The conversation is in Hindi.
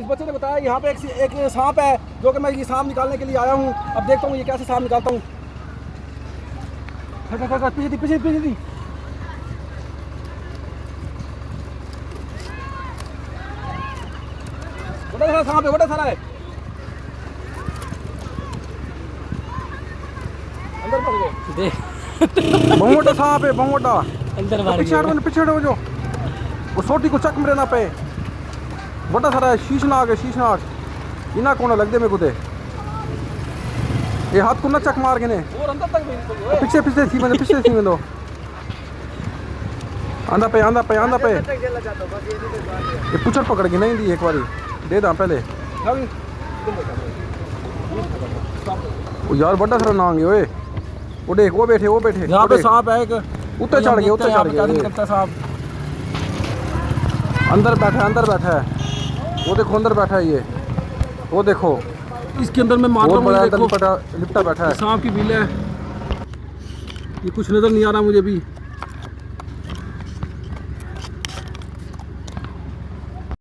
इस बच्चे ने बताया यहाँ पे एक सांप है, जो कि मैं ये सांप निकालने के लिए आया हूँ। अब देखता हूँ ये कैसे सांप निकालता हूँ। पीछे दी। बड़ा सारा सांप है, बड़ा सारा है। अंदर पड़ गए। बहुत मोटा सांप है, बहुत मोटा। अंदर पीछे हटो जो वो सोटी को चक मरे ना पे। बड़ा सारा है, शीशनाग है, शीशनाग। इना कौन लग दे मेरे को दे ये हाथ को ना चक मार के ने और अंदर तक पीछे थी मैंने पीछे थी मैंने आंदा पे ये पुछड़ पकड़ के नहीं दी एक बारी दे दा पहले। ओ यार बड़ा सारा नांग है ओए। वो देख वो बैठे यहाँ पे सांप है एक। उत्ते चढ़ गए सांप। अंदर बैठा है वो देखो, अंदर बैठा है ये। वो देखो इसके अंदर में मार रहा हूँ, लिपटा बैठा है। सांप की बिल है, ये कुछ नजर नहीं आ रहा मुझे भी।